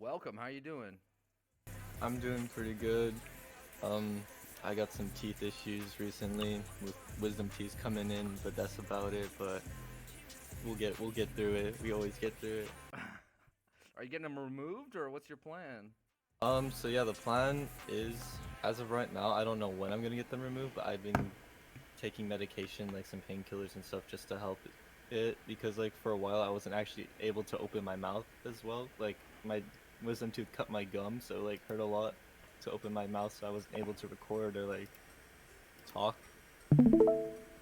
Welcome. How you doing? I'm doing pretty good. Um, I got some teeth issues recently with wisdom teeth coming in, but that's about it. But we'll get through it. We always get through it. Are you getting them removed, or what's your plan? So yeah, the plan is, as of right now, I don't know when I'm gonna get them removed, but I've been taking medication, like some painkillers and stuff, just to help it because like for a while I wasn't actually able to open my mouth as well. Like my wisdom tooth cut my gum, so like hurt a lot to open my mouth, so I wasn't able to record or like talk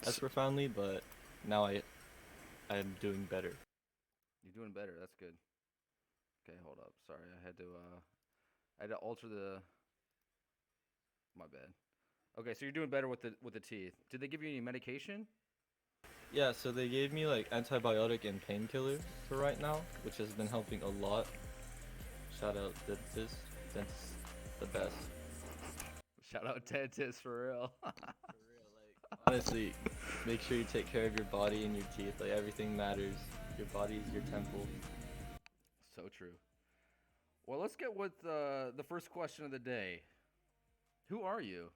as S- profoundly. But now I'm doing better. You're doing better. That's good. Okay, hold up. Sorry, I had to alter the. My bad. Okay, so you're doing better with the teeth. Did they give you any medication? Yeah, so they gave me like antibiotic and painkiller for right now, which has been helping a lot. Shout out dentist, the best. Shout out dentist for real. For real, like honestly, make sure you take care of your body and your teeth. Like everything matters. Your body is your temple. So true. Well, let's get with the first question of the day. Who are you?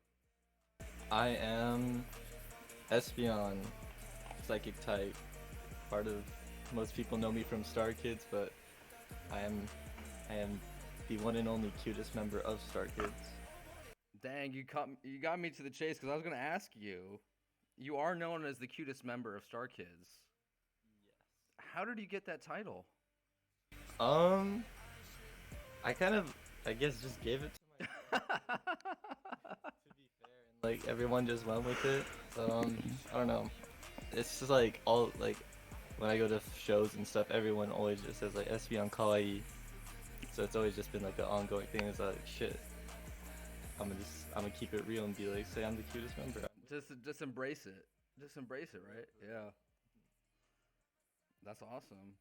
I am espeon, psychic type. Part of most people know me from STARKIDS, but I am I am the one and only cutest member of STARKIDS. Dang, you got me to the chase because I was gonna ask you. You are known as the cutest member of Star Kids. How did you get that title? Um, I kind of, I guess, just gave it to myself. To be fair, and like everyone just went with it. I don't know. It's just like all like when I go to shows and stuff, everyone always just says like "espeon kawaii," so it's always just been like an ongoing thing. It's like shit. I'm gonna keep it real and be like, say I'm the cutest member. Just embrace it. Just embrace it, right? Yeah. That's awesome.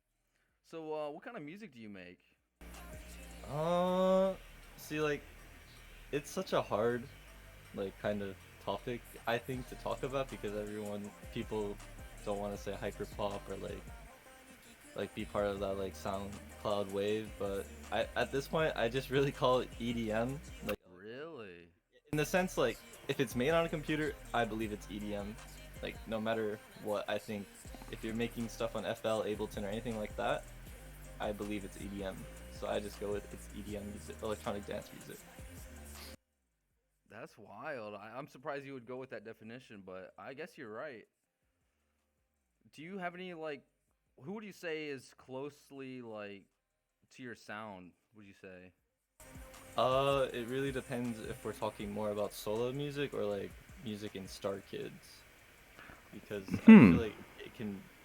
So, what kind of music do you make? Uh, see, like it's such a hard like kind of topic I think to talk about because people don't want to say hyper pop or like be part of that like sound cloud wave, but I at this point I just really call it EDM, like Really? in the sense like if it's made on a computer I believe it's EDM, like no matter what. I think if you're making stuff on FL Ableton or anything like that, I believe it's EDM, so I just go with it's EDM music, electronic dance music. That's wild. I'm surprised you would go with that definition, but I guess you're right. Do you have any like who would you say is closely like to your sound, would you say? It really depends if we're talking more about solo music or like music in Star Kids, because I Hmm. feel like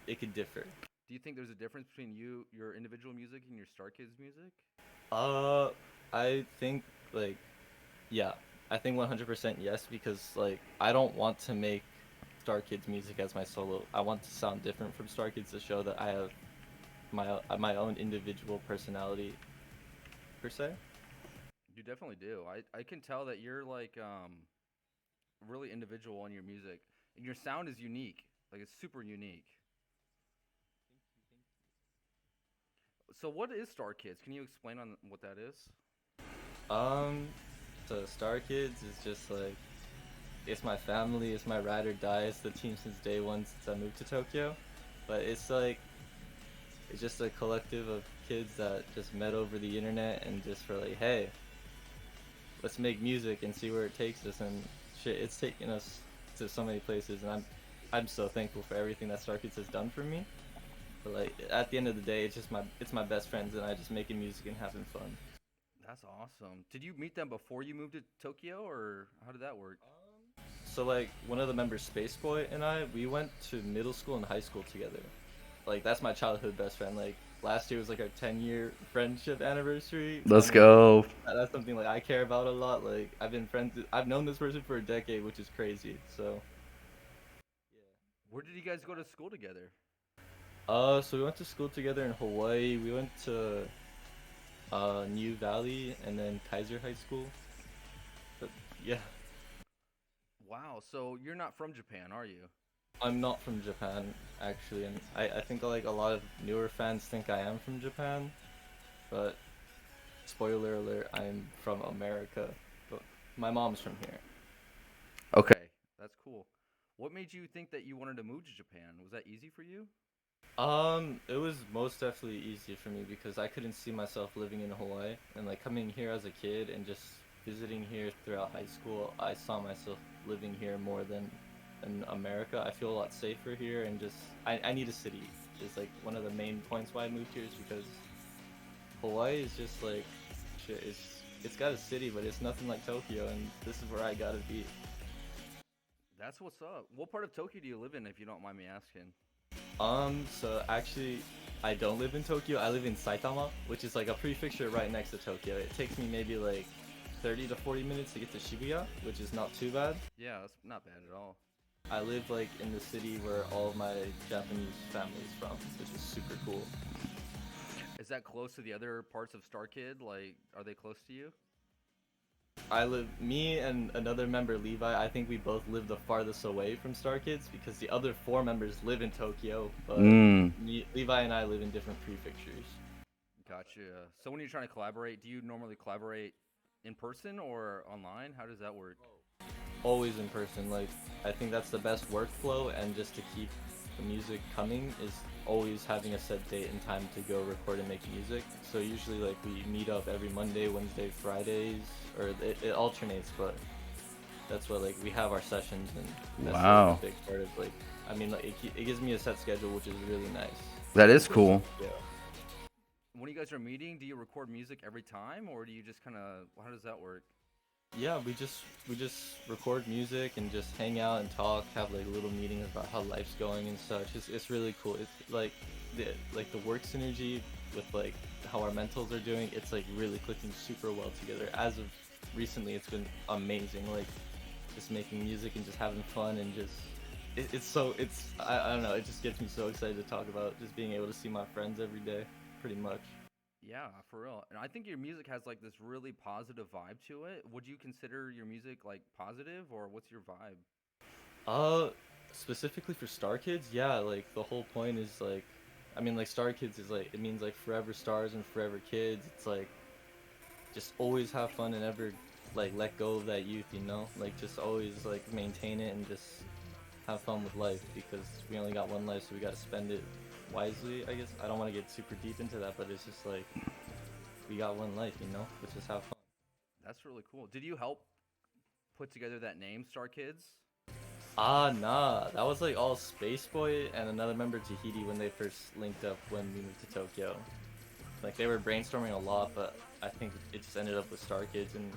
it can differ. Do you think there's a difference between your individual music, and your Star Kids music? Uh, I think like yeah, I think 100% yes, because like I don't want to make Star Kids music as my solo. I want to sound different from Star Kids to show that I have my own individual personality per se. You definitely do. I can tell that you're like really individual in your music, and your sound is unique. Like it's super unique. So what is Star Kids? Can you explain on what that is? Um, so Star Kids is just like it's my family, it's my ride or die. It's the team since day one since I moved to Tokyo. But it's just a collective of kids that just met over the internet and just were like, hey, let's make music and see where it takes us. And shit, it's taken us to so many places, and I'm so thankful for everything that StarKids has done for me. But like at the end of the day, it's my best friends, and I just making music and having fun. That's awesome. Did you meet them before you moved to Tokyo, or how did that work? So like one of the members, Space Boy, and we went to middle school and high school together. Like that's my childhood best friend. Like last year was like our 10-year friendship anniversary. So Let's I'm like go. that's something like I care about a lot. Like I've known this person for a decade, which is crazy. So Where did you guys go to school together? so we went to school together in Hawaii. We went to New Valley and then Kaiser High School. But yeah, Wow. So you're not from Japan, are you? I'm not from Japan actually, and I think like a lot of newer fans think I am from Japan, but spoiler alert, I'm from America, but my mom's from here. Okay, that's cool. What made you think that you wanted to move to Japan? Was that easy for you? It was most definitely easier for me because I couldn't see myself living in Hawaii, and like coming here as a kid and just visiting here throughout high school, I saw myself living here more than in America. I feel a lot safer here, and just I need a city. Is like one of the main points why I moved here is because Hawaii is just like shit. It's got a city, but it's nothing like Tokyo, and this is where I gotta be. That's what's up. What part of Tokyo do you live in, if you don't mind me asking? So actually, I don't live in Tokyo. I live in Saitama, which is like a prefecture right next to Tokyo. It takes me maybe like 30 to 40 minutes to get to Shibuya, which is not too bad. Yeah, that's not bad at all. I live like in the city where all of my Japanese family is from, which is super cool. Is that close to the other parts of StarKid? Like, are they close to you? Me and another member, Levi, I think we both live the farthest away from StarKids because the other four members live in Tokyo, but Levi and I live in different prefectures. Gotcha. So when you're trying to collaborate, do you normally collaborate in person or online? How does that work? Always in person. Like, I think that's the best workflow, and just to keep the music coming is always having a set date and time to go record and make music. So usually like we meet up every Monday, Wednesday, Fridays, or it alternates, but that's what like we have our sessions, and that's Wow. like, a big part of like, I mean, like it gives me a set schedule, which is really nice. That is cool. Yeah. When you guys are meeting, do you record music every time, or do you just kind of, how does that work? Yeah, we just record music and just hang out and talk, have like little meetings about how life's going and such. It's really cool. It's like the work synergy with like how our mentals are doing. It's like really clicking super well together. As of recently, it's been amazing. Like just making music and just having fun, and just I don't know. It just gets me so excited to talk about just being able to see my friends every day, pretty much. Yeah, for real. And I think your music has like this really positive vibe to it. Would you consider your music like positive, or what's your vibe? Uh, Specifically for Star Kids, yeah, like the whole point is like, I mean, like Star Kids is like, it means like forever stars and forever kids. It's like, just always have fun and never like let go of that youth, you know? Like just always like maintain it and just have fun with life, because we only got one life, so we gotta spend it wisely, I guess. I don't want to get super deep into that, but it's just like, we got one life, you know? Let's just have fun. That's really cool. Did you help put together that name, Star Kids? Nah, that was like all Space Boy and another member, Tahiti, when they first linked up when we moved to Tokyo. Like they were brainstorming a lot, but I think it just ended up with Star Kids, and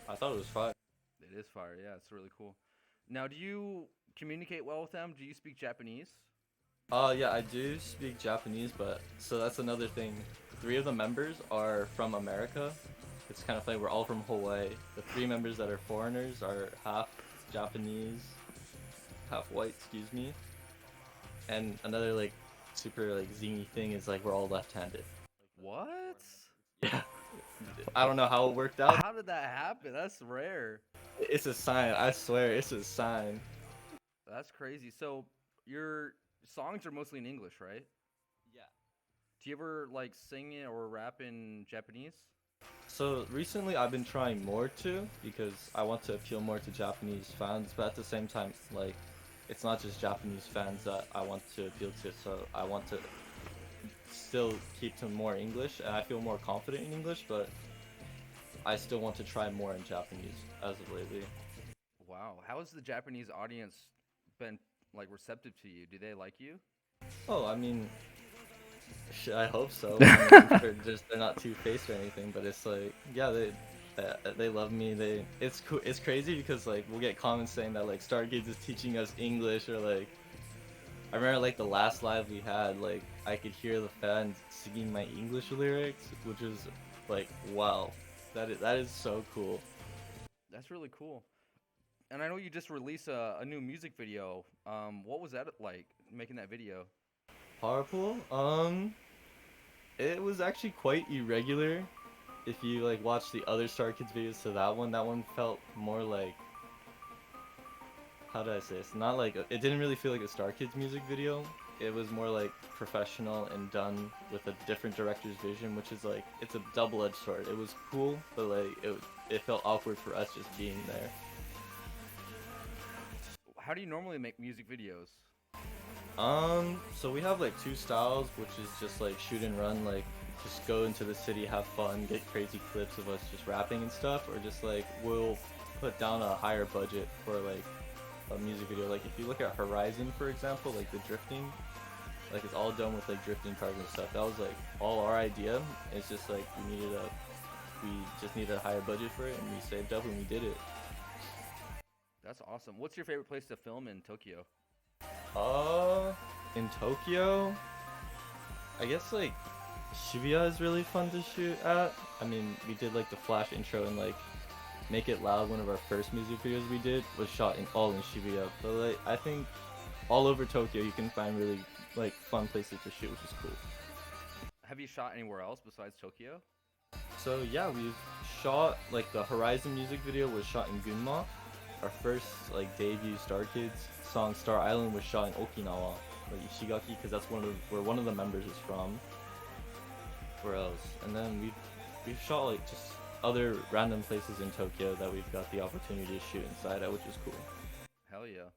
I thought it was fun. It is fire. Yeah, it's really cool. Now, do you communicate well with them? Do you speak Japanese? Yeah, I do speak Japanese, but so that's another thing. Three of the members are from America. It's kind of funny, we're all from Hawaii. The three members that are foreigners are half Japanese, half white, excuse me. And another like super like zingy thing is like we're all left-handed. What? Yeah. I don't know how it worked out. How did that happen? That's rare. It's a sign, I swear, it's a sign. That's crazy. So, your songs are mostly in English, right? Yeah. Do you ever like sing it or rap in Japanese? So recently I've been trying more to, because I want to appeal more to Japanese fans, but at the same time, like, it's not just Japanese fans that I want to appeal to, so I want to still keep to more English, and I feel more confident in English, but I still want to try more in Japanese as of lately. Wow. How has the Japanese audience been like receptive to you? Do they like you? Oh, I mean, I hope so. I mean, they're not two-faced or anything, but it's like, yeah, they love me. It's cool. It's crazy because like we'll get comments saying that like StarKids is teaching us English, or like I remember like the last live we had, like I could hear the fans singing my English lyrics, which was like, wow, that is so cool. That's really cool. And I know you just released a new music video. What was that like making that video? Powerful. It was actually quite irregular. If you like watch the other StarKids videos to that one felt more like, how do I say this? Not like it didn't really feel like a StarKids music video. it was more like professional and done with a different director's vision, which is like it's a double-edged sword. It was cool, but like it felt awkward for us just being there. How do you normally make music videos? So we have like two styles, which is just like shoot and run, like just go into the city, have fun, get crazy clips of us just rapping and stuff, or just like we'll put down a higher budget for like a music video. Like if you look at Horizon, for example, like the drifting, like it's all done with like drifting cars and stuff. That was like all our idea. It's just like we just needed a higher budget for it, and we saved up and we did it. That's awesome. What's your favorite place to film in Tokyo? In Tokyo, I guess like Shibuya is really fun to shoot at. I mean, we did like the flash intro and like Make It Loud, one of our first music videos we did, was shot all in Shibuya. But like I think all over Tokyo you can find really like fun places to shoot, which is cool. Have you shot anywhere else besides Tokyo? So yeah, we've shot like the Horizon music video was shot in Gunma. Our first like debut STARKIDS song Star Island was shot in Okinawa, like Ishigaki, because that's where one of the members is from. Where else? And then we've shot like just other random places in Tokyo that we've got the opportunity to shoot inside at, which is cool. Hell yeah.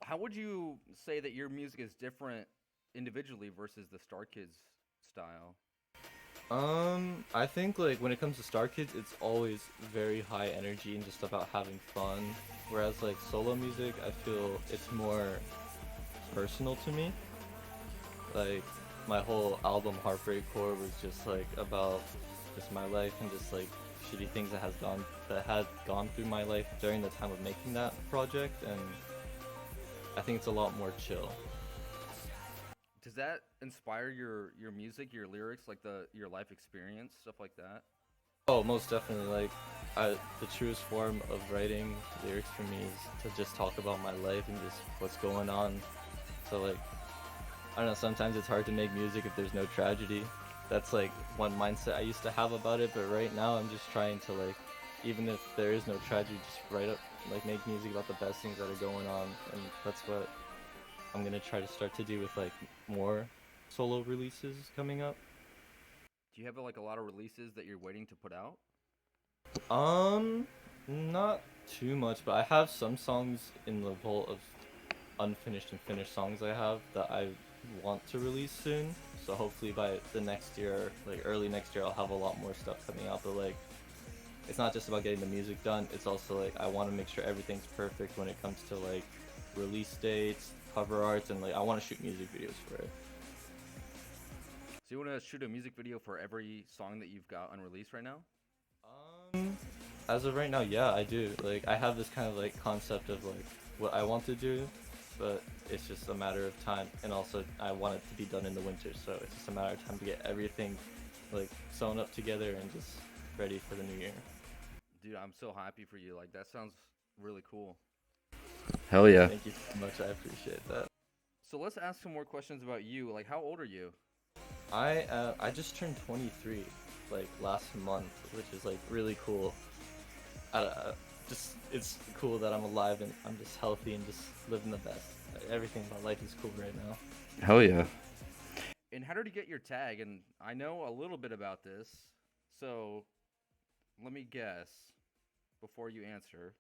How would you say that your music is different individually versus the STARKIDS style? I think like when it comes to STARKIDS, it's always very high energy and just about having fun. Whereas like solo music, I feel it's more personal to me. Like my whole album Heartbreak Core was just like about just my life and just like shitty things that had gone through my life during the time of making that project, and I think it's a lot more chill. Does that inspire your music, your lyrics, like your life experience, stuff like that? Oh, most definitely. Like, the truest form of writing lyrics for me is to just talk about my life and just what's going on. So like, I don't know, sometimes it's hard to make music if there's no tragedy. That's like one mindset I used to have about it, but right now I'm just trying to like, even if there is no tragedy, just make music about the best things that are going on, and that's what I'm gonna try to start to do with like more solo releases coming up. Do you have like a lot of releases that you're waiting to put out? Not too much, but I have some songs in the vault of unfinished and finished songs I have that I want to release soon. So hopefully by the next year, like early next year, I'll have a lot more stuff coming out. But like, it's not just about getting the music done. It's also like I want to make sure everything's perfect when it comes to like release dates, cover arts, and like I want to shoot music videos for it. So you want to shoot a music video for every song that you've got unreleased right now? As of right now, yeah, I do. Like I have this kind of like concept of like what I want to do, but it's just a matter of time, and also I want it to be done in the winter, so it's just a matter of time to get everything like sewn up together and just ready for the new year. Dude, I'm so happy for you. Like, that sounds really cool. Hell yeah. Thank you so much. I appreciate that. So let's ask some more questions about you. Like, how old are you? I just turned 23 like last month, which is like really cool. Just it's cool that I'm alive and I'm just healthy and just living the best. Everything about life is cool right now. Hell yeah. And how did you get your tag? And I know a little bit about this, so let me guess before you answer.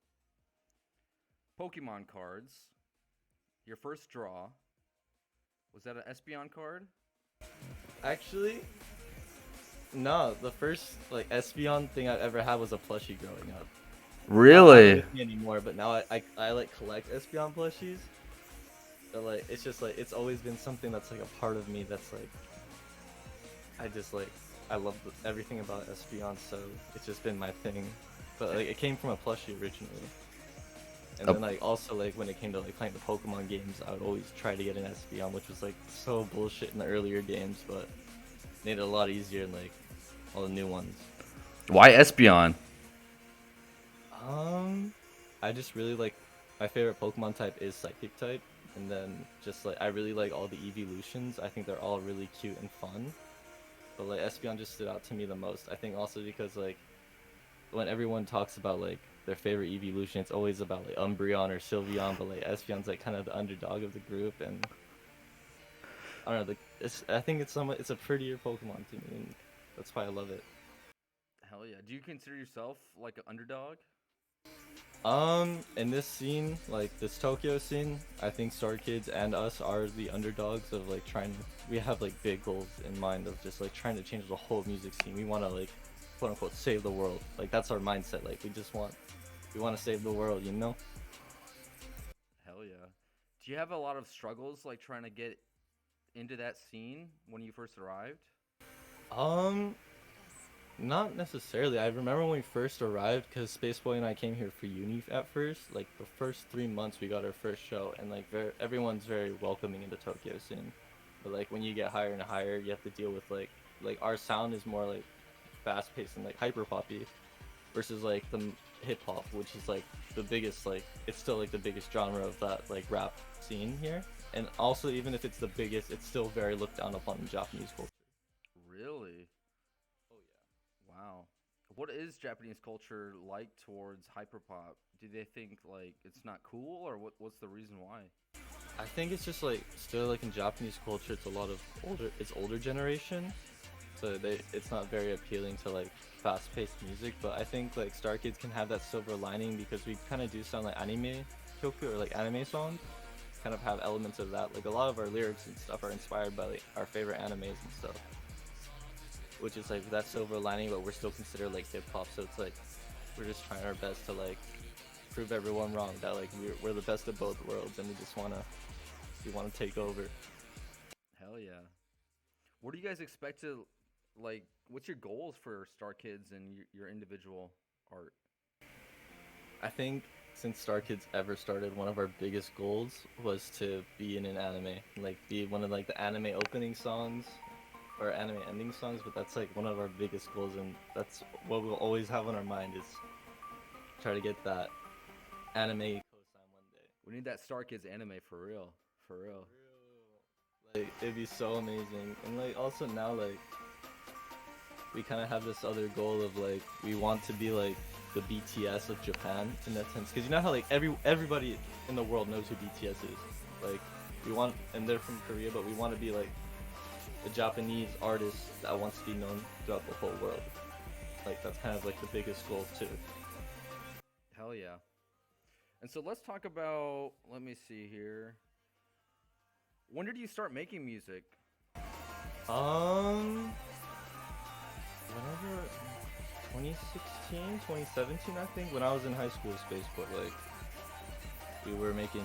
Pokemon cards. Your first draw. Was that an espeon card? Actually, no. The first like espeon thing I've ever had was a plushie growing up. Really? Not with me anymore, but now I like collect espeon plushies. But like it's just like it's always been something that's like a part of me that's like I just like I love everything about espeon, so it's just been my thing. But like it came from a plushie originally. And then like also like when it came to like playing the Pokemon games, I would always try to get an espeon, which was like so bullshit in the earlier games, but made it a lot easier in like all the new ones. Why espeon? I just really like my favorite Pokemon type is Psychic type, and then just like I really like all the evolutions. I think they're all really cute and fun. But like Espeon just stood out to me the most. I think also because like when everyone talks about like their favorite evolution, it's always about like Umbreon or Sylveon, but like Espeon's like kind of the underdog of the group, and I don't know. I think it's a prettier Pokemon to me, and that's why I love it. Hell yeah. Do you consider yourself like an underdog? In this scene, like this Tokyo scene, I think StarKids and us are the underdogs of like trying. We have like big goals in mind of just like trying to change the whole music scene. We want to like, quote unquote, save the world. Like that's our mindset. Like we want to save the world. You know? Hell yeah. Do you have a lot of struggles like trying to get into that scene when you first arrived? Um, Not necessarily. I remember when we first arrived, because Spaceboy and I came here for uni at first. Like the first 3 months, we got our first show, and like everyone's very welcoming in the Tokyo scene. But like when you get higher and higher, you have to deal with like our sound is more like fast paced and like hyper poppy, versus like the hip hop, which is like the biggest like it's still like the biggest genre of that like rap scene here. And also, even if it's the biggest, it's still very looked down upon in Japanese culture. Really? Oh yeah. Wow. What is Japanese culture like towards hyperpop? Do they think like it's not cool or what's the reason why? I think it's just like still like in Japanese culture, it's a lot of older generation, so it's not very appealing to like fast-paced music. But I think like Star Kids can have that silver lining because we kind of do sound like anime kyoku or like anime songs, kind of have elements of that. Like a lot of our lyrics and stuff are inspired by like our favorite animes and stuff, which is like that silver lining, but we're still considered like hip hop. So it's like we're just trying our best to like prove everyone wrong that like we're the best of both worlds, and we want to take over. Hell yeah. What do you guys expect to like what's your goals for Star Kids and your individual art? I think since Star Kids ever started, one of our biggest goals was to be in an anime, like be one of like the anime opening songs or anime ending songs. But that's like one of our biggest goals, and that's what we'll always have on our mind is try to get that anime cosign one day. We need that Star Kids anime for real. For real. Like it'd be so amazing, and like also now like we kind of have this other goal of like we want to be like the BTS of Japan in that sense, because you know how like everybody in the world knows who BTS is. Like we want, and they're from Korea, but we want to be like a Japanese artist that wants to be known throughout the whole world. Like that's kind of like the biggest goal too. Hell yeah. And so let's talk about let me see here. When did you start making music? Um, Whenever 2016, 2017, I think, when I was in high school with Spaceport, like we were making,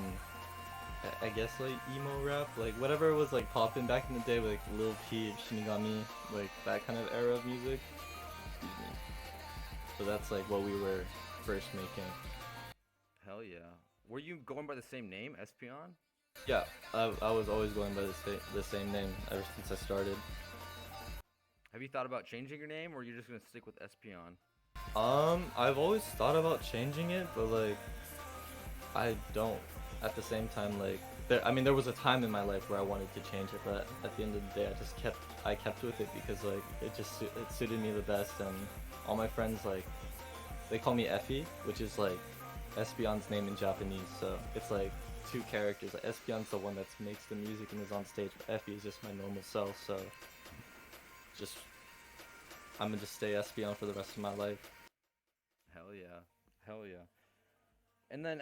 I guess like emo rap, like whatever was like popping back in the day, like Lil Peep, Shinigami, like that kind of era of music. Excuse me. So that's like what we were first making. Hell yeah. Were you going by the same name, Espeon? Yeah, I was always going by the same name ever since I started. Have you thought about changing your name or are you just gonna stick with Espeon? I've always thought about changing it, but like I don't. At the same time, like there was a time in my life where I wanted to change it, but at the end of the day, I kept with it because like it suited me the best, and all my friends like they call me Effie, which is like Espeon's name in Japanese. So it's like two characters. Like Espeon's the one that makes the music and is on stage, but Effie is just my normal self. So just I'm gonna just stay Espeon for the rest of my life. Hell yeah. Hell yeah. And then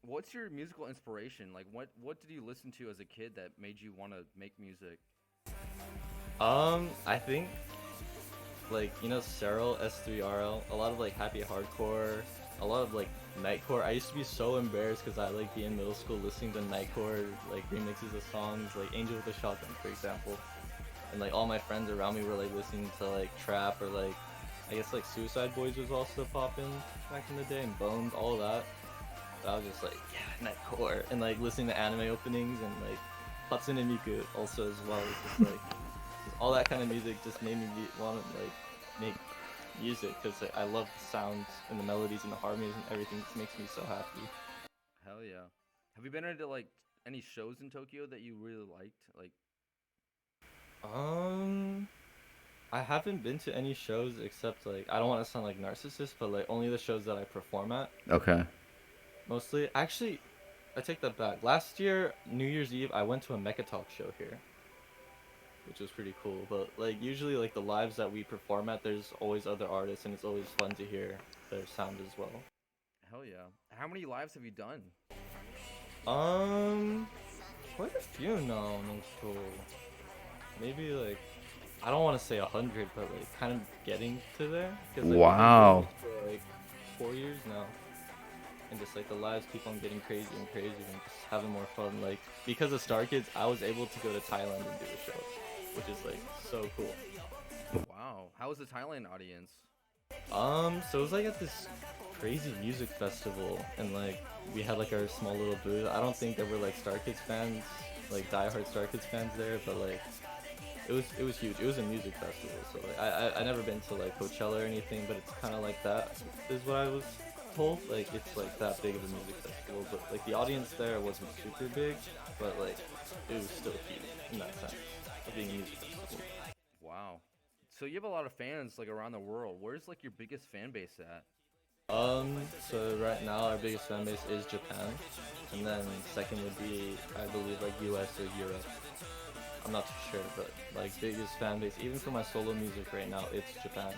what's your musical inspiration? Like what did you listen to as a kid that made you want to make music? I think like you know Cyril S3RL, a lot of like happy hardcore, a lot of like nightcore. I used to be so embarrassed because I like be in middle school listening to nightcore like remixes of songs like Angel with a Shotgun, for example, and like all my friends around me were like listening to like trap or like I guess like Suicide Boys was also popping back in the day, and Bones, all that. But I was just like, yeah, nightcore, and like listening to anime openings and like Hatsune Miku also as well. It's just like all that kind of music just made me want to like make music because like, I love the sounds and the melodies and the harmonies and everything. It makes me so happy. Hell yeah. Have you been into like any shows in Tokyo that you really liked? Like Um, I haven't been to any shows except like I don't want to sound like narcissist, but like only the shows that I perform at okay. mostly. Actually, I take that back. Last year, New Year's Eve, I went to a Mecha Talk show here. which was pretty cool. But like usually like the lives that we perform at, there's always other artists, and it's always fun to hear their sound as well. Hell yeah. How many lives have you done? Um, quite a few now, in total. Maybe like I don't want to say 100, but like kind of getting to there because like we've been doing Wow. this for like 4 years now, and just like the lives keep on getting crazy and crazy and just having more fun. Like because of Star Kids, I was able to go to Thailand and do a show, which is like so cool. Wow. How was the Thailand audience? So it was like at this crazy music festival, and like we had like our small little booth. I don't think there were like Star Kids fans, like diehard Star Kids fans there, but like it was huge. It was a music festival, so like I never been to like Coachella or anything, but it's kind of like that is what I was told. Like it's like that big of a music festival, but like the audience there wasn't super big, but like it was still huge in that sense of being a music festival. Wow. So you have a lot of fans like around the world. Where's like your biggest fan base at? So right now our biggest fan base is Japan, and then second would be I believe like US or Europe. I'm not too sure, but like biggest fan base, even for my solo music right now, it's Japan.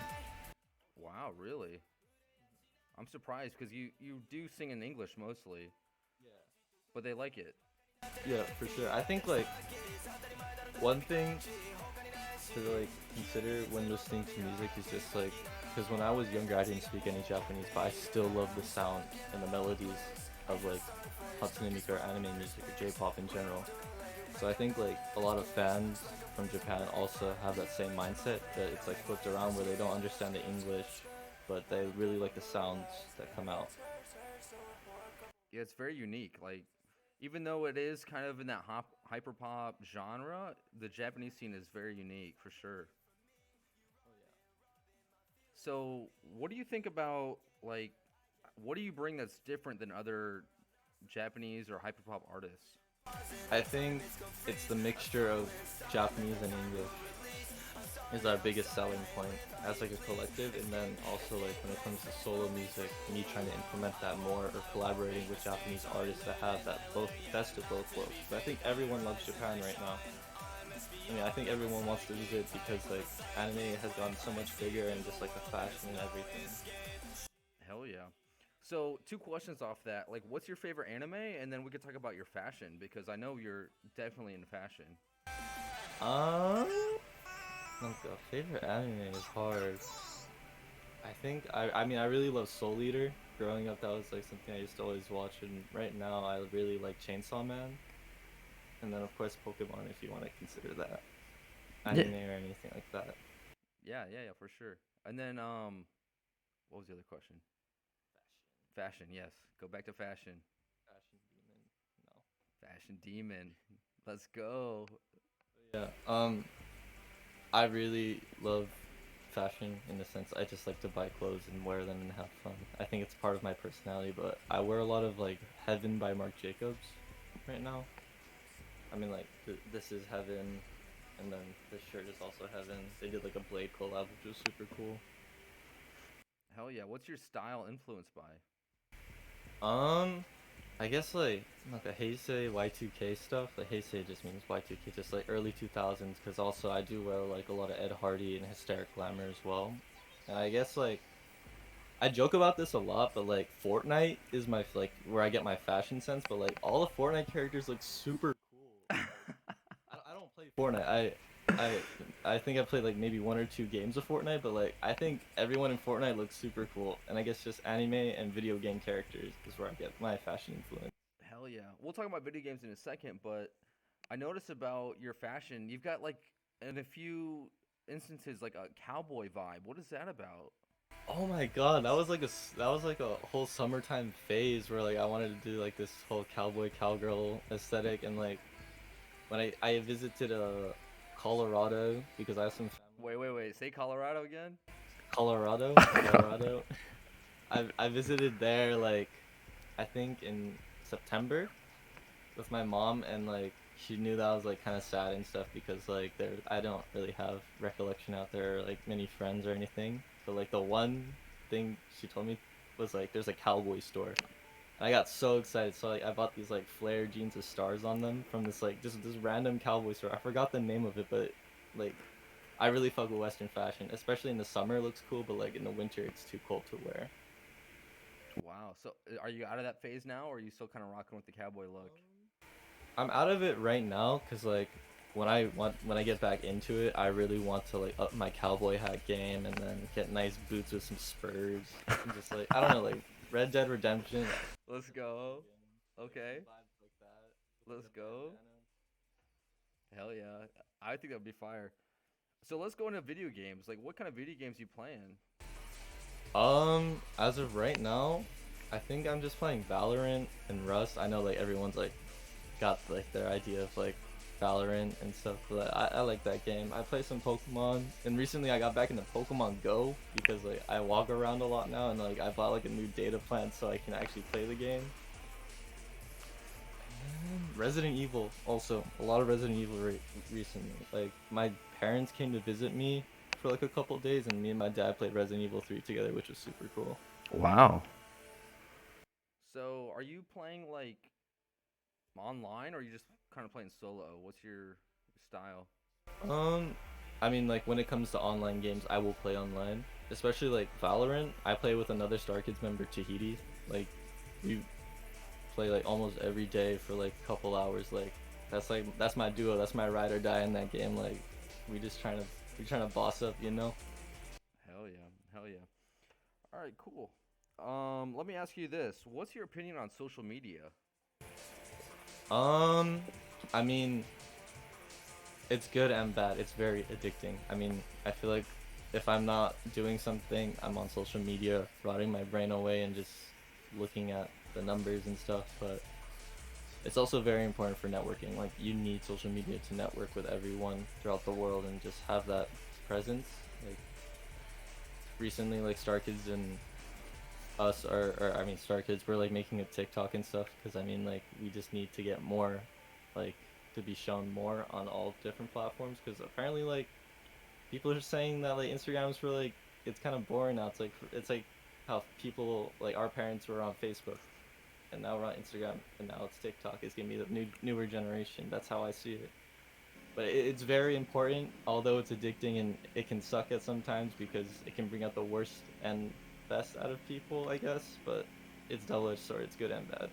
Wow, really? I'm surprised because you do sing in English mostly, but they like it. Yeah, for sure. I think like one thing to like consider when listening to music is just like because when I was younger I didn't speak any Japanese, but I still love the sound and the melodies of like Hatsune Miku or anime music or J-pop in general. So I think like a lot of fans from Japan also have that same mindset that it's like flipped around where they don't understand the English, but they really like the sounds that come out. Yeah, it's very unique. Like, even though it is kind of in that hyper pop genre, the Japanese scene is very unique for sure. So, what do you think about like, what do you bring that's different than other Japanese or hyper pop artists? I think it's the mixture of Japanese and English is our biggest selling point as like a collective, and then also like when it comes to solo music, me trying to implement that more or collaborating with Japanese artists that have that both best of both worlds. But I think everyone loves Japan right now. I mean, I think everyone wants to visit because like anime has gotten so much bigger and just like the fashion and everything. Hell yeah. So, two questions off that. Like, what's your favorite anime? And then we could talk about your fashion because I know you're definitely in fashion. Um, like a favorite anime is hard. I mean I really love Soul Eater. Growing up, that was like something I used to always watch, and right now I really like Chainsaw Man, and then of course Pokemon if you want to consider that Yeah. anime or anything like that. Yeah, for sure. And then, what was the other question? Fashion, yes. Go back to fashion. Fashion demon. No. Fashion demon. Let's go. Yeah. I really love fashion in the sense I just like to buy clothes and wear them and have fun. I think it's part of my personality, but I wear a lot of like Heaven by Marc Jacobs right now. I mean like this is Heaven, and then this shirt is also Heaven. They did like a Blade collab, which was super cool. Hell yeah. What's your style influenced by? Um, I guess like the Heisei Y2K stuff. Like Heisei just means Y2K, just like early 2000s. Because also I do wear like a lot of Ed Hardy and Hysteric Glamour as well. And I guess like I joke about this a lot, but like Fortnite is my like where I get my fashion sense. But like all the Fortnite characters look super cool. Like I don't play Fortnite. I I think I played like maybe one or two games of Fortnite, but like I think everyone in Fortnite looks super cool. And I guess just anime and video game characters is where I get my fashion influence. Hell yeah. We'll talk about video games in a second, but I noticed about your fashion, you've got like in a few instances like a cowboy vibe. What is that about? Oh my god, that was like a whole summertime phase where like I wanted to do like this whole cowboy cowgirl aesthetic, and like when I visited Colorado because I have some family Wait. Say Colorado again? Colorado. I visited there like I think in September with my mom, and like she knew that I was like kind of sad and stuff because like there I don't really have recollection out there or like many friends or anything. But like the one thing she told me was like there's a cowboy store. And I got so excited, so like I bought these like flare jeans with stars on them from this like just this random cowboy store. I forgot the name of it, but like I really fuck with Western fashion, especially in the summer it looks cool, but like in the winter it's too cold to wear. Wow. So are you out of that phase now, or are you still kind of rocking with the cowboy look? I'm out of it right now because like when I get back into it, I really want to like up my cowboy hat game and then get nice boots with some spurs and just like I don't know like Red Dead Redemption. Let's go. Okay. Vibes like that with like Let's a go. bandana. Hell yeah. I think that'd be fire. So let's go into video games. Like, what kind of video games you playing? As of right now, I think I'm just playing Valorant and Rust. I know like everyone's like got like their idea of like Valorant and stuff, but I like that game. I play some Pokemon, and recently I got back into Pokemon Go because like I walk around a lot now, and like I bought like a new data plan so I can actually play the game. And Resident Evil also a lot of Resident Evil recently. Like my parents came to visit me for like a couple days, and me and my dad played Resident Evil 3 together, which was super cool. Wow. So, are you playing like online, or are you just kind of playing solo? What's your style? Um, I mean, like when it comes to online games, I will play online, especially like Valorant. I play with another STARKIDS member, Tahiti. Like, we play like almost every day for like a couple hours. Like that's my duo. That's my ride or die in that game. Like, we just trying to boss up, you know? Hell yeah. Hell yeah. All right, cool. Let me ask you this. What's your opinion on social media? Um, I mean, it's good and bad. It's very addicting. I mean, I feel like if I'm not doing something, I'm on social media, rotting my brain away and just looking at the numbers and stuff. But it's also very important for networking. Like, you need social media to network with everyone throughout the world and just have that presence. Like, recently, like, StarKids and us, or I mean, StarKids, we're like making a TikTok and stuff because I mean, like, we just need to get more, like, to be shown more on all different platforms because apparently, like, people are saying that like Instagram's for like it's kind of boring now. It's like how people like our parents were on Facebook, and now we're on Instagram, and now it's TikTok. It's gonna be the newer generation. That's how I see it. But it's very important, although it's addicting and it can suck at sometimes because it can bring out the worst and best out of people, I guess. But it's double-edged sword. It's good and bad.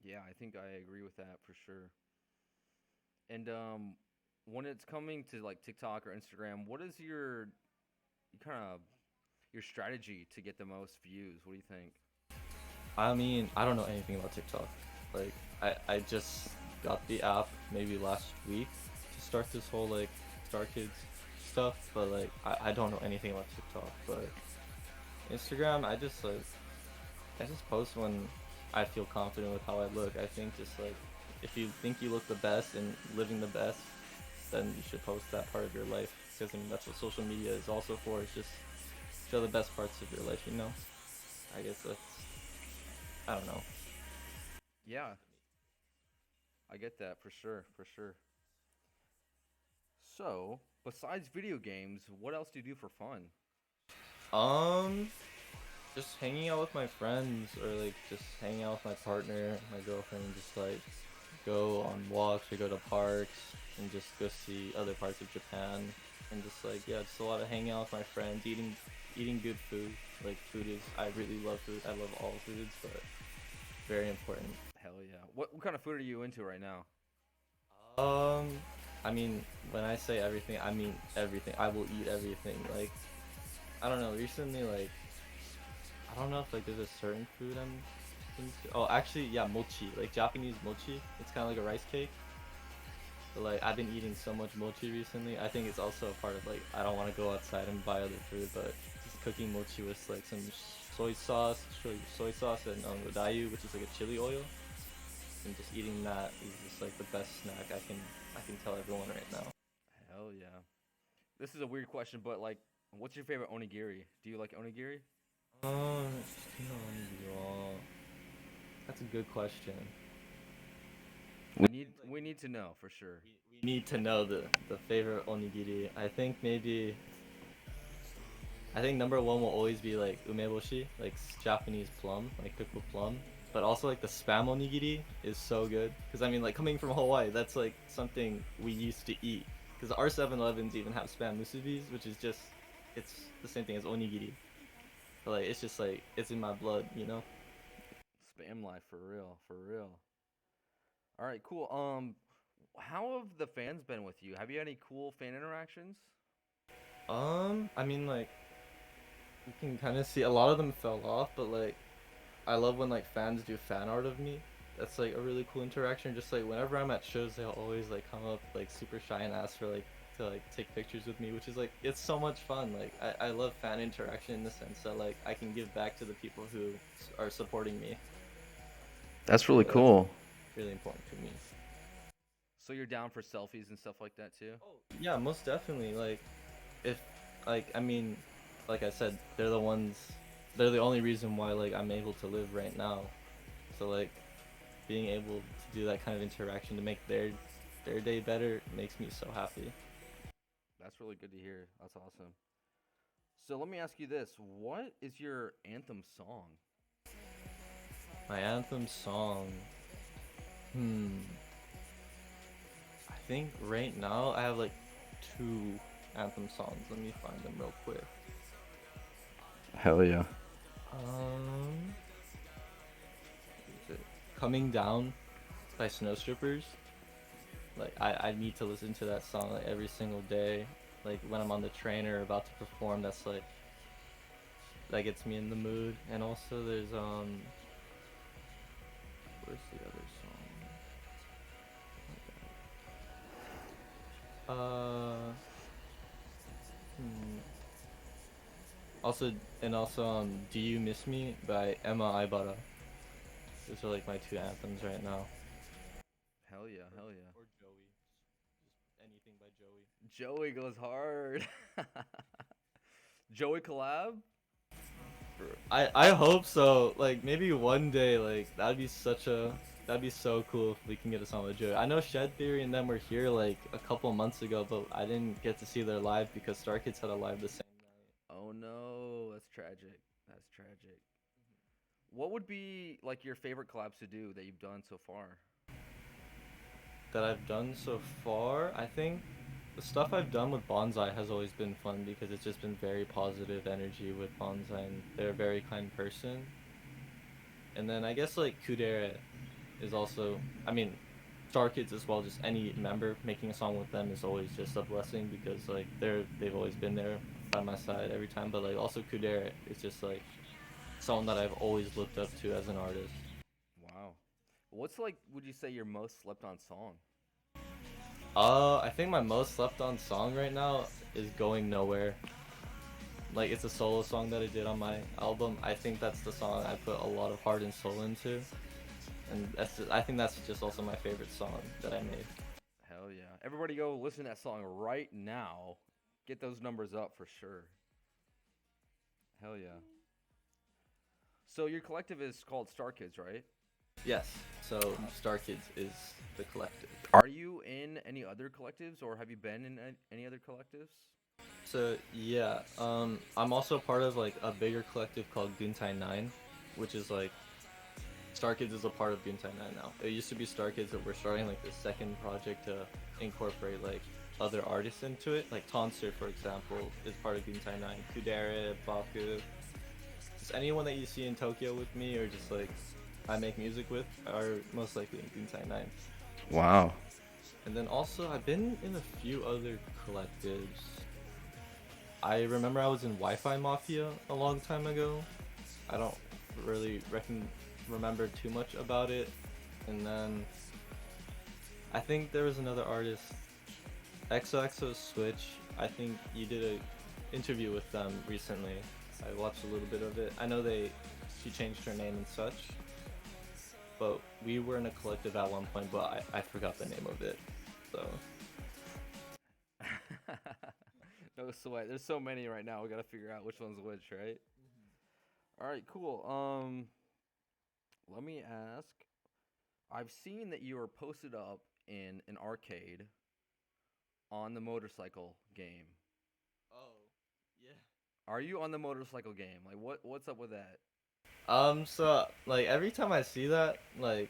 Yeah, I think I agree with that for sure. And when it's coming to like TikTok or Instagram, what is your kind of your strategy to get the most views? What do you think? I mean, I don't know anything about TikTok. Like, I just got the app maybe last week to start this whole like Star Kids stuff, but like I don't know anything about TikTok. But Instagram, I just post when I feel confident with how I look. I think just like if you think you look the best and living the best, then you should post that part of your life because I mean that's what social media is also for. It's just show the best parts of your life, you know. I guess that's I don't know. Yeah, I get that for sure, for sure. So, besides video games, what else do you do for fun? Um, just hanging out with my friends or like just hanging out with my partner, my girlfriend, and just like go on walks or go to parks and just go see other parts of Japan and just like yeah, just a lot of hanging out with my friends, eating good food. Like food is I really love food. I love all foods, but very important. Hell yeah. What kind of food are you into right now? Um, I mean, when I say everything, I mean everything. I will eat everything. Like, I don't know. Recently, like, I don't know if like there's a certain food I'm into. Oh, actually, yeah, mochi. Like Japanese mochi. It's kind of like a rice cake. But like, I've been eating so much mochi recently. I think it's also a part of like I don't want to go outside and buy other food, but just cooking mochi with like some soy sauce, and rodayu, which is like a chili oil, and just eating that is just like the best snack I can tell everyone right now. Hell yeah. This is a weird question, but like, what's your favorite onigiri? Do you like onigiri? Um, that's a good question. We need to know for sure. We need to know the favorite onigiri. I think number one will always be like umeboshi, like Japanese plum, like cooked with plum. But also like the spam onigiri is so good because I mean like coming from Hawaii, that's like something we used to eat. because R711s even have spam musubis, which is just it's the same thing as onigiri. But like it's just like it's in my blood, you know. Spam life for real, for real. All right, cool. How have the fans been with you? Have you had any cool fan interactions? I mean like you can kind of see a lot of them fell off, but like I love when like fans do fan art of me. That's like a really cool interaction. Just like whenever I'm at shows, they'll always like come up like super shy and ask for like to like take pictures with me, which is like it's so much fun. Like I love fan interaction in the sense that like I can give back to the people who are supporting me. That's really So that's cool. really important to me. So you're down for selfies and stuff like that too? Yeah, most definitely. Like if like I mean, like I said, they're the ones. They're the only reason why like I'm able to live right now. So like being able to do that kind of interaction to make their day better makes me so happy. That's really good to hear. That's awesome. So let me ask you this: what is your anthem song? My anthem song. Hmm. I think right now I have like two anthem songs. Let me find them real quick. Hell yeah. Um, is it Coming Down by Snow Strippers? Like I need to listen to that song like every single day. Like when I'm on the train or about to perform, that's like that gets me in the mood. And also there's where's the other song? Hmm. Also and also Do You Miss Me by Emma Ibara. Those are like my two anthems right now. Hell yeah. Hell yeah. Or Joey. Just anything by Joey. Joey goes hard. Joey collab? I hope so. Like maybe one day, like that'd be so cool if we can get a song with Joey. I know Shed Theory and them were here like a couple months ago, but I didn't get to see their live because StarKids had a live the same night. Oh no, that's tragic. That's tragic. What would be like your favorite collabs to do that you've done so far? That I've done so far, I think the stuff I've done with Bonsai has always been fun because it's just been very positive energy with Bonsai and they're a very kind person. And then I guess like Kudere is also, I mean, Star Kids as well. Just any member making a song with them is always just a blessing because like they've always been there by my side every time. But like also Kudere is just like someone that I've always looked up to as an artist. Wow. What's like would you say your most slept on song? I think my most slept on song right now is Going Nowhere. Like it's a solo song that I did on my album. I think that's the song I put a lot of heart and soul into, and I think that's just also my favorite song that I made. Hell yeah. Everybody go listen to that song right now. Get those numbers up for sure. Hell yeah. So your collective is called Star Kids, right? Yes. So Star Kids is the collective. Are you in any other collectives or have you been in any other collectives? So yeah, I'm also part of like a bigger collective called Guntai 9, which is like Star Kids is a part of Guntai 9 now. It used to be Star Kids, but we're starting like the second project to incorporate like other artists into it. Like Tonster, for example, is part of Guntai 9. Kudere, Baku, just anyone that you see in Tokyo with me or just like I make music with are most likely in Guntai 9. Wow. And then also I've been in a few other collectives. I remember I was in Wi-Fi Mafia a long time ago. I don't really remember too much about it. And then I think there was another artist, XOXO Switch. I think you did a interview with them recently. I watched a little bit of it. I know she changed her name and such. But we were in a collective at one point, but I forgot the name of it. So No sweat. There's so many right now. We gotta figure out which one's which, right? All right, cool. Let me ask. I've seen that you were posted up in an arcade on the motorcycle game. oh, yeah. Are you on the motorcycle game? Like, what's up with that? So like every time I see that, like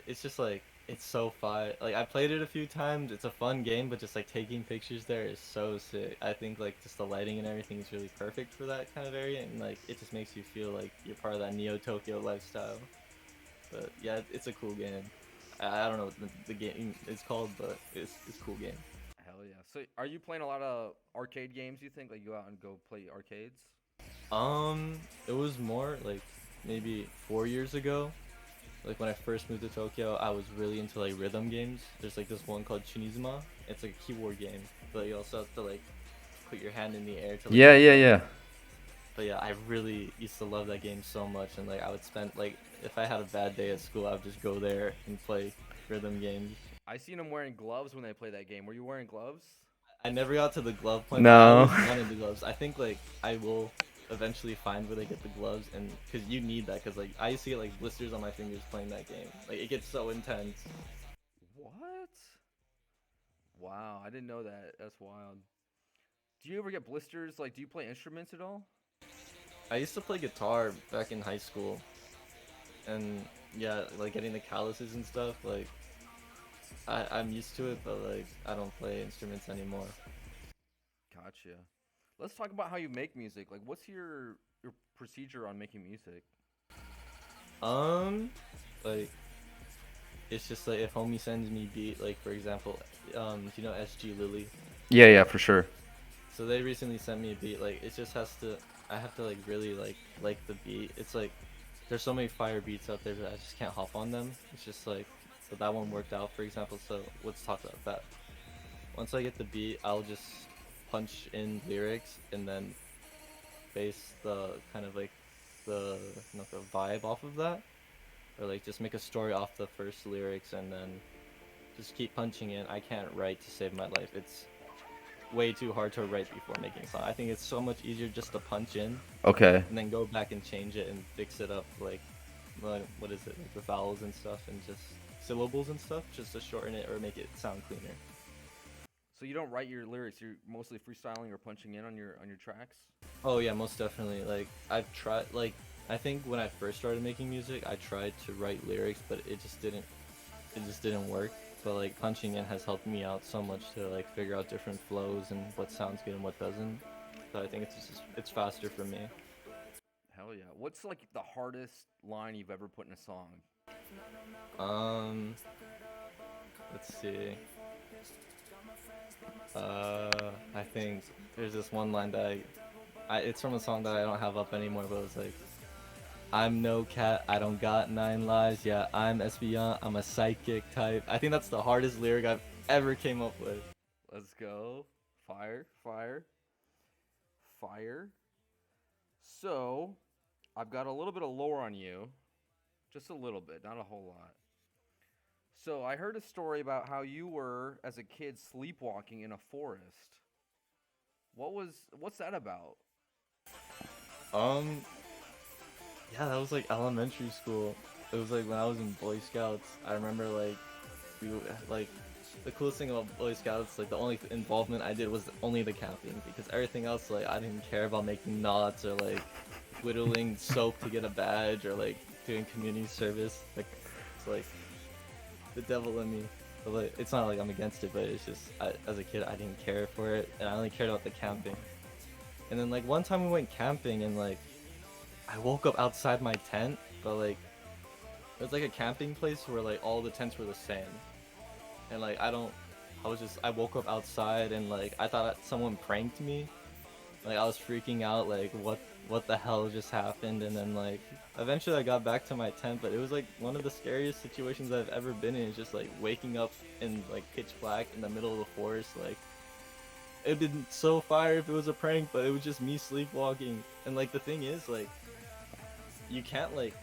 it's just like It's so fun. Like I played it a few times. It's a fun game, but just like taking pictures there is so sick. I think like just the lighting and everything is really perfect for that kind of area, and like it just makes you feel like you're part of that Neo Tokyo lifestyle. But yeah, it's a cool game. I don't know what the game is called, but it's a cool game. Hell yeah. So are you playing a lot of arcade games? You think like you go out and go play arcades? It was more like maybe 4 years ago. Like when I first moved to Tokyo, I was really into like rhythm games. There's like this one called Chinizuma. It's like a keyboard game, but you also have to like put your hand in the air to like Yeah, hit yeah, the yeah. button. But yeah, I really used to love that game so much, and like I would spend like if I had a bad day at school, I would just go there and play rhythm games. I seen them wearing gloves when they play that game. Were you wearing gloves? I never got to the glove point, but I No. always wanted the gloves. I think like I will eventually find where they get the gloves, and because you need that, because like I used to get like blisters on my fingers playing that game. Like it gets so intense. What? Wow, I didn't know that. That's wild. Do you ever get blisters? Like, do you play instruments at all? I used to play guitar back in high school, and yeah, like getting the calluses and stuff. Like I'm used to it, but like I don't play instruments anymore. Gotcha. Let's talk about how you make music. Like, what's your procedure on making music? Um, like it's just like if homie sends me beat, like for example, do you know SG Lily? Yeah, yeah, for sure. So they recently sent me a beat. Like it just has to, I have to like really like the beat. It's like there's so many fire beats out there that I just can't hop on them. It's just like so that one worked out, for example. So let's talk about that. Once I get the beat, I'll just punch in lyrics and then base the kind of like the the vibe off of that, or like just make a story off the first lyrics and then just keep punching in. I can't write to save my life. It's way too hard to write before making a song. I think it's so much easier just to punch in Okay. and then go back and change it and fix it up like what is it, like the vowels and stuff and just syllables and stuff just to shorten it or make it sound cleaner. So you don't write your lyrics. You're mostly freestyling or punching in on your tracks. Oh yeah, most definitely. Like I've tried, like I think when I first started making music, I tried to write lyrics, but it just didn't work. But like punching in has helped me out so much to like figure out different flows and what sounds good and what doesn't. So I think it's faster for me. Hell yeah. What's like the hardest line you've ever put in a song? Um, let's see. I think there's this one line that it's from a song that I don't have up anymore, but it's like, I'm no cat, I don't got 9 lives, yeah, I'm espeon, I'm a psychic type. I think that's the hardest lyric I've ever came up with. Let's go. Fire, fire, fire. So, I've got a little bit of lore on you. Just a little bit, not a whole lot. So, I heard a story about how you were, as a kid, sleepwalking in a forest. What's that about? Um, yeah, that was like elementary school. It was like when I was in Boy Scouts. I remember like like the coolest thing about Boy Scouts, like the only involvement I did was only the camping because everything else like I didn't care about making knots or like whittling soap to get a badge or like doing community service. Like it's like the devil in me. But like, it's not like I'm against it, but it's just as a kid I didn't care for it, and I only cared about the camping. And then like one time we went camping and like I woke up outside my tent, but like it was like a camping place where like all the tents were the same, and like I woke up outside and like I thought someone pranked me. Like I was freaking out, like what the hell just happened, and then like eventually I got back to my tent, but it was like one of the scariest situations I've ever been in. Is just like waking up in like pitch black in the middle of the forest. Like it'd been so fire if it was a prank, but it was just me sleepwalking. And like the thing is, like you can't like,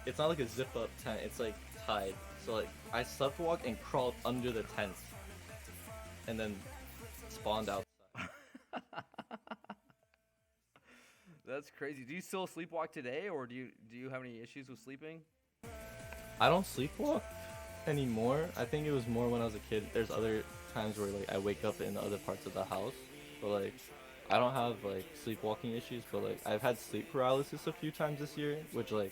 it's not like a zip up tent. It's like tied. So like I sleepwalked and crawled under the tent, and then spawned out. That's crazy. Do you still sleepwalk today, or do you have any issues with sleeping? I don't sleepwalk anymore. I think it was more when I was a kid. There's other times where like I wake up in other parts of the house, but like I don't have like sleepwalking issues. But like I've had sleep paralysis a few times this year, which like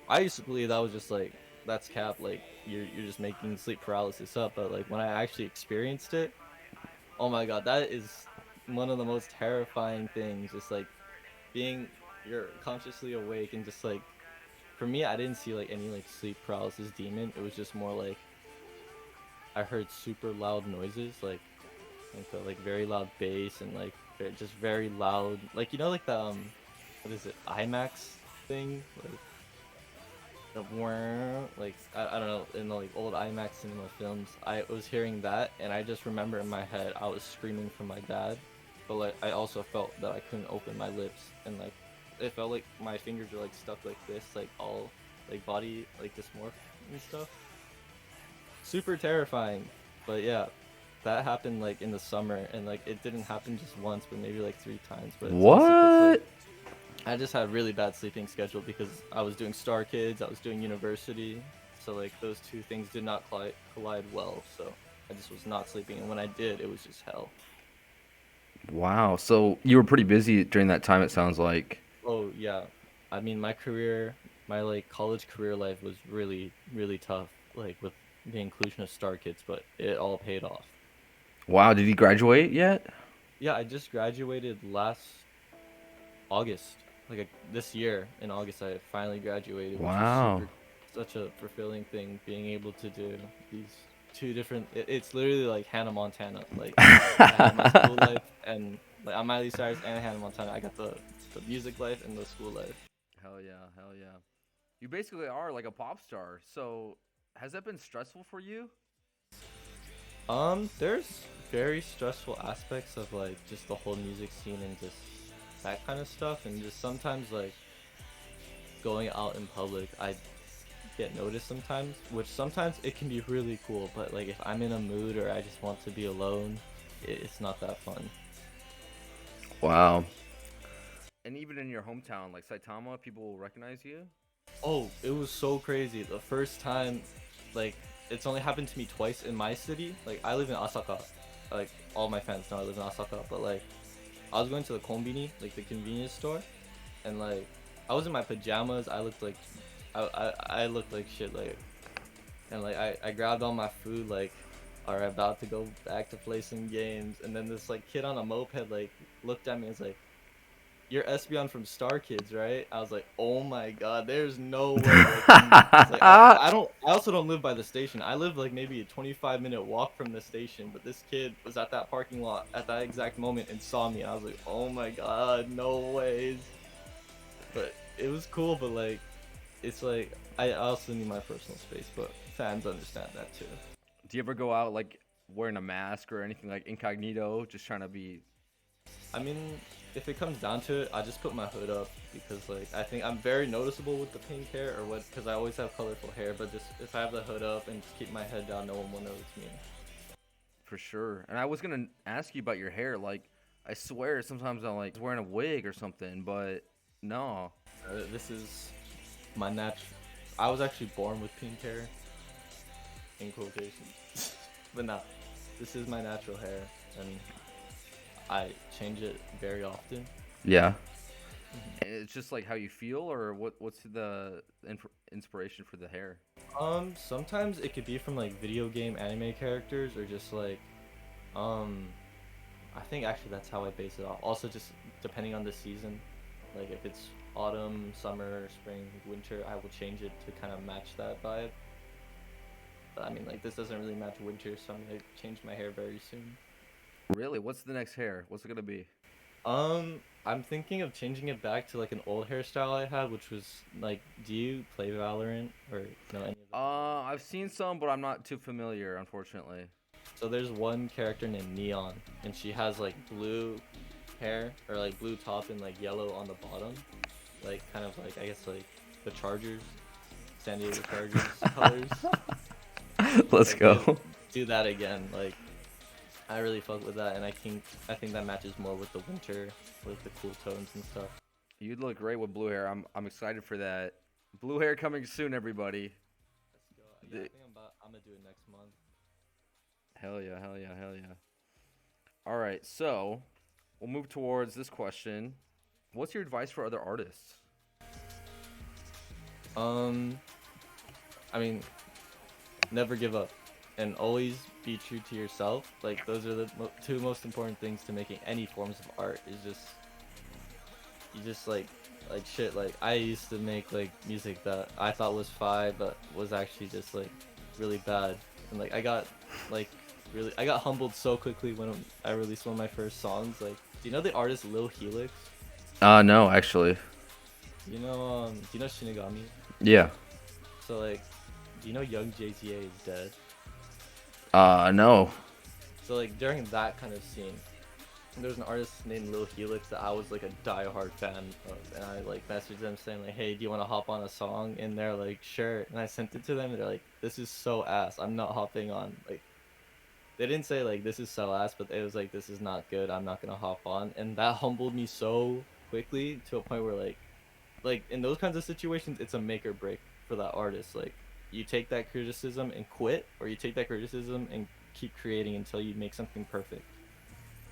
I used to believe that was just like that's cap. Like you're just making sleep paralysis up. But like when I actually experienced it, oh my god, that is one of the most terrifying things. Just like being you're consciously awake and just like for me, I didn't see like any like sleep paralysis demon. It was just more like I heard super loud noises, like very loud bass and like just very loud, like you know like the what is it, IMAX thing, like the like I don't know, in the like old IMAX cinema films. I was hearing that and I just remember in my head I was screaming for my dad, but like I also felt that I couldn't open my lips and like it felt like my fingers were like stuck like this, like all like body like dysmorph and stuff. Super terrifying. But yeah, that happened like in the summer and like it didn't happen just once but maybe like 3 times, but it's also because like What? I just had really bad sleeping schedule because I was doing STARKIDS, I was doing university, so like those two things did not collide well. So I just was not sleeping, and when I did, it was just hell. Wow. So you were pretty busy during that time, it sounds like. Oh yeah, I mean my career, my like college career life was really really tough, like with the inclusion of STARKIDS, but it all paid off. Wow. Did you graduate yet? Yeah, I just graduated last August, like this year in August. I finally graduated, which was Wow. such a fulfilling thing. Being able to do these two different, it's literally like Hannah Montana. Like I had my school life and like on Miley Cyrus and Hannah Montana. I got the music life and the school life. Hell yeah. Hell yeah. You basically are like a pop star. So has that been stressful for you? There's very stressful aspects of like just the whole music scene and just that kind of stuff, and just sometimes like going out in public, I get noticed sometimes, which sometimes it can be really cool, but like if I'm in a mood or I just want to be alone, it's not that fun. Wow. And even in your hometown, like Saitama, people will recognize you? Oh, it was so crazy. The first time, like, it's only happened to me twice in my city. Like, I live in Osaka. Like, all my fans know I live in Osaka, but like, I was going to the konbini, like the convenience store, and like, I was in my pajamas. I looked like, I looked like shit, like, and like I grabbed all my food like are about to go back to play some games, and then this like kid on a moped like looked at me and was like, "You're espeon from Star Kids, right?" I was like, "Oh my god, there's no way." Like I also don't live by the station. I live like maybe a 25-minute walk from the station, but this kid was at that parking lot at that exact moment and saw me. I was like, "Oh my god, no ways." But it was cool, but like it's like I also need my personal space, but fans understand that too. Do you ever go out like wearing a mask or anything like incognito, just trying to be? I mean, if it comes down to it, I just put my hood up because like I think I'm very noticeable with the pink hair or what, because I always have colorful hair. But just if I have the hood up and just keep my head down, no one will know it's me. For sure. And I was gonna ask you about your hair. Like, I swear sometimes I'm like wearing a wig or something, but no. This is my natural. I was actually born with pink hair, in quotations, but no, this is my natural hair, and I change it very often. Yeah. And it's just like how you feel, or what's the inspiration for the hair? Sometimes it could be from like video game anime characters or just like, um, I think actually that's how I base it off. Also, just depending on the season, like if it's autumn, summer, spring, winter, I will change it to kind of match that vibe. But I mean, like this doesn't really match winter, so I'm gonna change my hair very soon. Really? What's the next hair? What's it gonna be? I'm thinking of changing it back to like an old hairstyle I had, which was like, do you play Valorant or know any of the? I've seen some, but I'm not too familiar, unfortunately. So there's one character named Neon, and she has like blue hair or like blue top and like yellow on the bottom, like kind of like I guess like the Chargers, San Diego Chargers colors. Let's Like go. do that again. Like I really fuck with that, and I think that matches more with the winter, with the cool tones and stuff. You'd look great with blue hair. I'm excited for that. Blue hair coming soon, everybody. Let's go. Yeah, I think I'm gonna do it next month. Hell yeah, hell yeah, hell yeah. All right, so we'll move towards this question. What's your advice for other artists? Um, I mean, never give up, and always be true to yourself. Like those are the two most important things to making any forms of art. Is just you just like shit. Like I used to make like music that I thought was fine, but was actually just like really bad. And like like I got humbled so quickly when I released one of my first songs. Like, do you know the artist Lil Helix? No, actually. Do you know Shinigami? Yeah. So like, do you know Young JTA is dead? No. So like during that kind of scene, there's an artist named Lil Helix that I was like a diehard fan of, and I like messaged them saying like, "Hey, do you want to hop on a song?" And they're like, "Sure." And I sent it to them, and they're like, "This is so ass. I'm not hopping on." Like, they didn't say like this is so ass, but it was like this is not good. I'm not gonna hop on, and that humbled me so quickly to a point where like in those kinds of situations, it's a make or break for that artist. Like, you take that criticism and quit, or you take that criticism and keep creating until you make something perfect,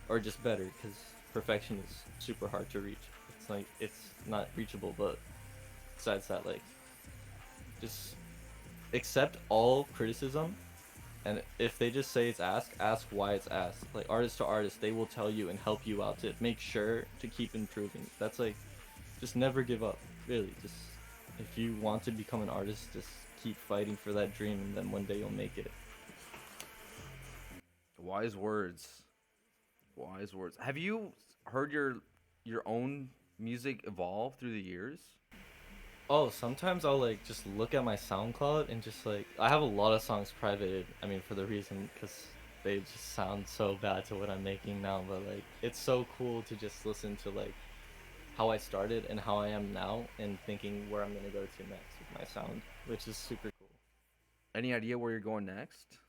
or just better, because perfection is super hard to reach. It's like it's not reachable, but besides that, like just accept all criticism, and if they just say it's ask why it's asked. Like artist to artist, they will tell you and help you out to make sure to keep improving. That's like just never give up. Really, just if you want to become an artist, just keep fighting for that dream, and then one day you'll make it. Wise words. Wise words. Have you heard your own music evolve through the years? Oh, sometimes I'll like just look at my SoundCloud and just like I have a lot of songs privated. I mean, for the reason because they just sound so bad to what I'm making now. But like, it's so cool to just listen to like how I started and how I am now, and thinking where I'm gonna go to next with my sound, which is super cool. Any idea where you're going next?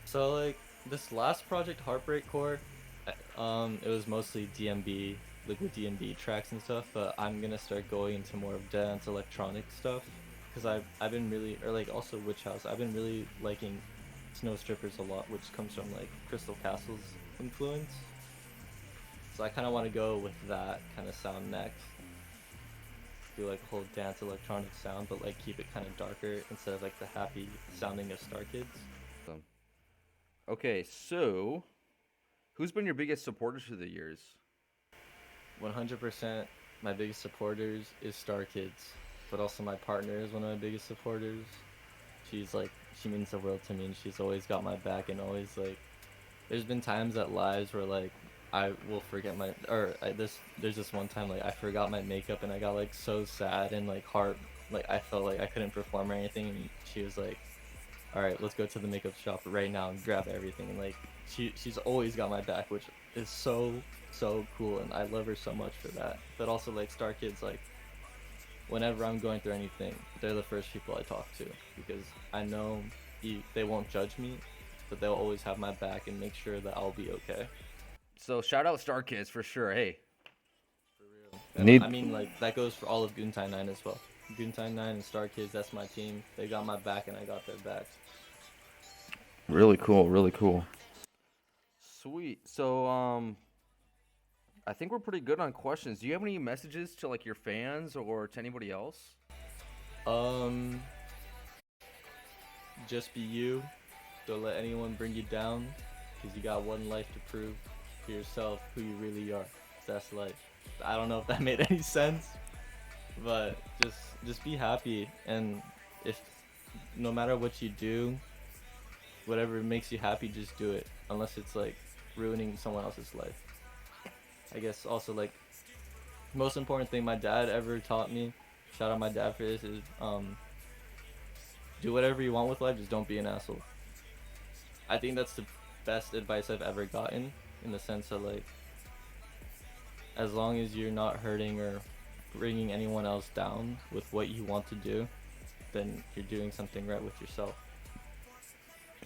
So like this last project, Heartbreak Core, it was mostly DMB, liquid DMB tracks and stuff. But I'm gonna start going into more of dance electronic stuff, because I've been really, or like also Witch House. I've been really liking Snow Strippers a lot, which comes from like Crystal Castle's influence. So I kind of want to go with that kind of sound next. Do like a whole dance electronic sound, but like keep it kind of darker instead of like the happy sounding of STARKIDS. Awesome. Okay, so who's been your biggest supporter through the years? 100% my biggest supporters is STARKIDS, but also my partner is one of my biggest supporters. She's like, she means the world to me, and she's always got my back, and always like, there's been times at lives where like I will forget my, there's this one time like I forgot my makeup and I got like so sad and like heart, like I felt like I couldn't perform or anything, and she was like, all right, let's go to the makeup shop right now and grab everything. And like she's always got my back, which is so cool, and I love her so much for that. But also like STARKIDS, like whenever I'm going through anything, they're the first people I talk to, because I know they won't judge me, but they'll always have my back and make sure that I'll be okay. So shout out STARKIDS for sure. Hey, For real. And need I mean, like that goes for all of Goontai 9 as well. Goontai 9 and STARKIDS, that's my team. They got my back and I got their backs. really cool, really cool. Sweet. So I think we're pretty good on questions. Do you have any messages to like your fans or to anybody else? Um, just be you. Don't let anyone bring you down, because you got one life to prove to yourself who you really are. That's life. I don't know if that made any sense, but just be happy, and if no matter what you do, whatever makes you happy, just do it. Unless it's like ruining someone else's life. I guess also like most important thing my dad ever taught me. Shout out my dad for this is do whatever you want with life, just don't be an asshole. I think that's the best advice I've ever gotten, in the sense of like, as long as you're not hurting or bringing anyone else down with what you want to do, then you're doing something right with yourself.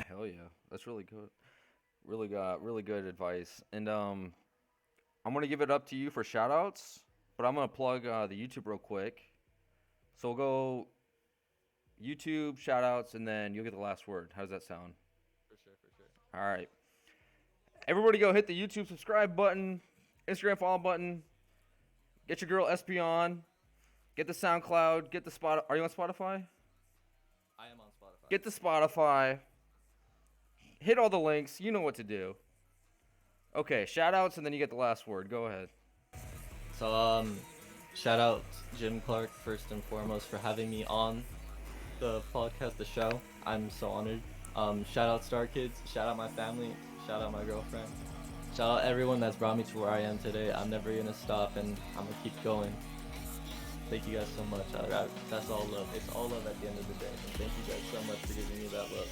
Hell yeah, that's really good. Really good advice. And I'm gonna give it up to you for shout outs, but I'm gonna plug the YouTube real quick. So we'll go YouTube shout outs, and then you'll get the last word. How does that sound? For sure. All right. Everybody go hit the YouTube subscribe button, Instagram follow button. Get your girl espeon. Get the SoundCloud. Get the Spot. Are you on Spotify? I am on Spotify. Get the Spotify. Hit all the links. You know what to do. Okay, shout outs and then you get the last word. Go ahead. So shout out gymclark first and foremost for having me on the podcast, the show. I'm so honored. Shout out STARKIDS. Shout out my family. Shout out my girlfriend. Shout out everyone that's brought me to where I am today. I'm never gonna stop and I'm gonna keep going. Thank you guys so much. That's all love. It's all love at the end of the day. Thank you guys so much for giving me that love.